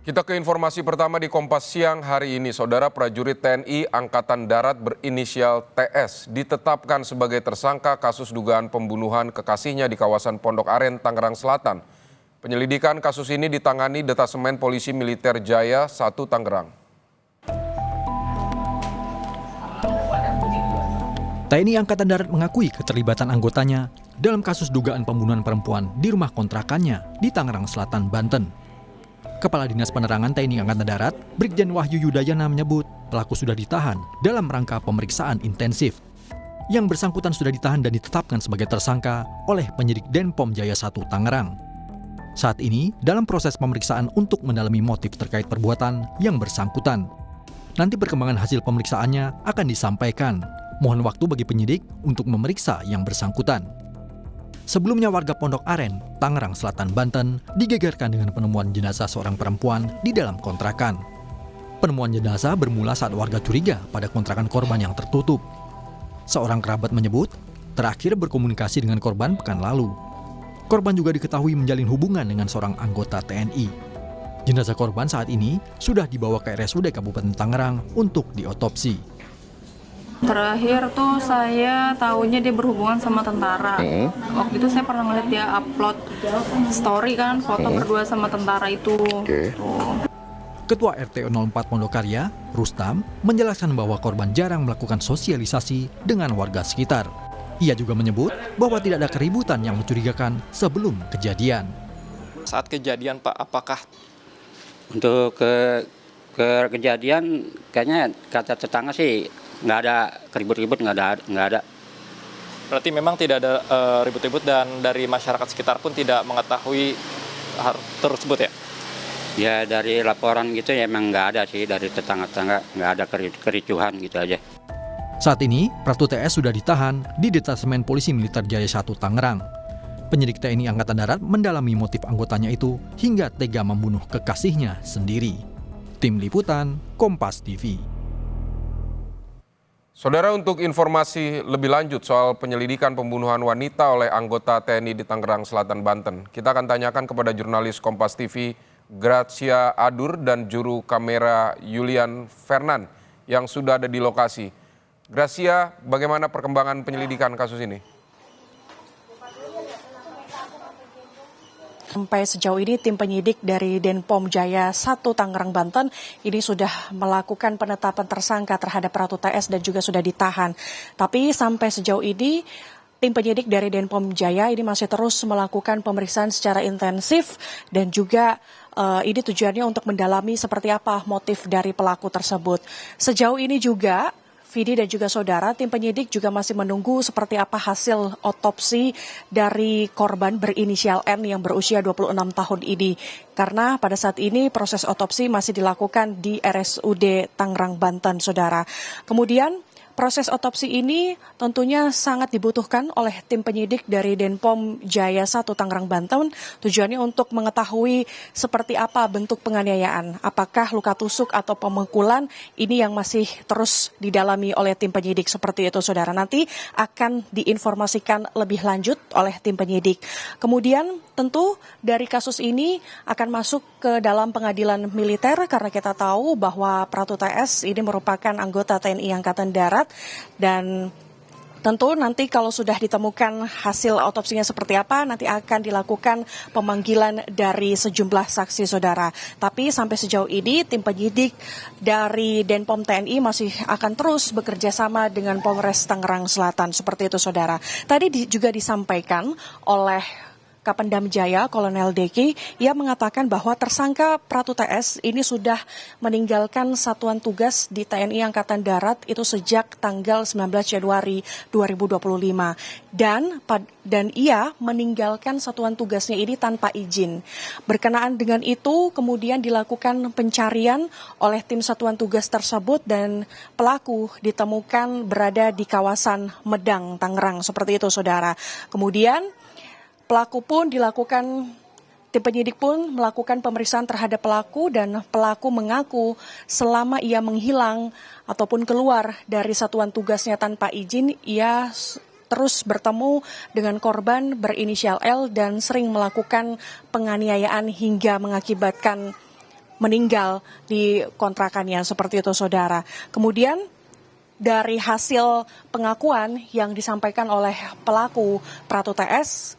Kita ke informasi pertama di Kompas Siang hari ini. Saudara, prajurit TNI Angkatan Darat berinisial TS ditetapkan sebagai tersangka kasus dugaan pembunuhan kekasihnya di kawasan Pondok Aren, Tangerang Selatan. Penyelidikan kasus ini ditangani Detasemen Polisi Militer Jaya 1 Tangerang. TNI Angkatan Darat mengakui keterlibatan anggotanya dalam kasus dugaan pembunuhan perempuan di rumah kontrakannya di Tangerang Selatan, Banten. Kepala Dinas Penerangan TNI Angkatan Darat, Brigjen Wahyu Yudayana menyebut pelaku sudah ditahan dalam rangka pemeriksaan intensif. Yang bersangkutan sudah ditahan dan ditetapkan sebagai tersangka oleh penyidik Denpom Jaya 1 Tangerang. Saat ini dalam proses pemeriksaan untuk mendalami motif terkait perbuatan yang bersangkutan. Nanti perkembangan hasil pemeriksaannya akan disampaikan. Mohon waktu bagi penyidik untuk memeriksa yang bersangkutan. Sebelumnya warga Pondok Aren, Tangerang Selatan, Banten digegerkan dengan penemuan jenazah seorang perempuan di dalam kontrakan. Penemuan jenazah bermula saat warga curiga pada kontrakan korban yang tertutup. Seorang kerabat menyebut terakhir berkomunikasi dengan korban pekan lalu. Korban juga diketahui menjalin hubungan dengan seorang anggota TNI. Jenazah korban saat ini sudah dibawa ke RSUD Kabupaten Tangerang untuk diotopsi. Terakhir tuh saya tahunya dia berhubungan sama tentara. Waktu itu saya pernah ngeliat dia upload story kan, foto berdua sama tentara itu. Ketua RT 04 Pondokarya, Rustam, menjelaskan bahwa korban jarang melakukan sosialisasi dengan warga sekitar. Ia juga menyebut bahwa tidak ada keributan yang mencurigakan sebelum kejadian. Saat kejadian Pak, apakah untuk kejadian kayaknya kata tetangga sih nggak ada ribut-ribut, nggak ada. berarti memang tidak ada ribut-ribut dan dari masyarakat sekitar pun tidak mengetahui hal tersebut ya? Ya dari laporan gitu ya emang nggak ada sih, dari tetangga-tetangga nggak ada kericuhan gitu aja. Saat ini, Pratu TS sudah ditahan di Detasemen Polisi Militer Jaya 1 Tangerang. Penyidik TNI Angkatan Darat mendalami motif anggotanya itu hingga tega membunuh kekasihnya sendiri. Tim Liputan, Kompas TV. Saudara, untuk informasi lebih lanjut soal penyelidikan pembunuhan wanita oleh anggota TNI di Tangerang Selatan, Banten, kita akan tanyakan kepada jurnalis Kompas TV Gracia Adur dan juru kamera Julian Fernan yang sudah ada di lokasi. Gracia, bagaimana perkembangan penyelidikan kasus ini? Sampai sejauh ini tim penyidik dari Denpom Jaya 1 Tangerang, Banten ini sudah melakukan penetapan tersangka terhadap Pratu TS dan juga sudah ditahan. Tapi sampai sejauh ini tim penyidik dari Denpom Jaya ini masih terus melakukan pemeriksaan secara intensif dan juga ini tujuannya untuk mendalami seperti apa motif dari pelaku tersebut. Sejauh ini juga Vidi dan juga saudara, tim penyidik juga masih menunggu seperti apa hasil otopsi dari korban berinisial N yang berusia 26 tahun ini. Karena pada saat ini proses otopsi masih dilakukan di RSUD Tangerang, Banten, saudara. Kemudian proses otopsi ini tentunya sangat dibutuhkan oleh tim penyidik dari Denpom Jaya 1 Tangerang, Banten. Tujuannya untuk mengetahui seperti apa bentuk penganiayaan. Apakah luka tusuk atau pemukulan, ini yang masih terus didalami oleh tim penyidik seperti itu, saudara. Nanti akan diinformasikan lebih lanjut oleh tim penyidik. Kemudian tentu dari kasus ini akan masuk ke dalam pengadilan militer karena kita tahu bahwa Pratu TS ini merupakan anggota TNI Angkatan Darat. Dan tentu nanti kalau sudah ditemukan hasil otopsinya seperti apa, nanti akan dilakukan pemanggilan dari sejumlah saksi, saudara. Tapi sampai sejauh ini tim penyidik dari Denpom TNI masih akan terus bekerja sama dengan Polres Tangerang Selatan, seperti itu, saudara. Tadi juga disampaikan oleh Kapendam Jaya, Kolonel Deki, ia mengatakan bahwa tersangka Pratu TS ini sudah meninggalkan satuan tugas di TNI Angkatan Darat itu sejak tanggal 19 Januari 2025. Dan ia meninggalkan satuan tugasnya ini tanpa izin. Berkenaan dengan itu, kemudian dilakukan pencarian oleh tim satuan tugas tersebut dan pelaku ditemukan berada di kawasan Medang, Tangerang, seperti itu, saudara. Kemudian tim penyidik pun melakukan pemeriksaan terhadap pelaku dan pelaku mengaku selama ia menghilang ataupun keluar dari satuan tugasnya tanpa izin, ia terus bertemu dengan korban berinisial L dan sering melakukan penganiayaan hingga mengakibatkan meninggal di kontrakannya, seperti itu saudara. Kemudian dari hasil pengakuan yang disampaikan oleh pelaku Pratu TS,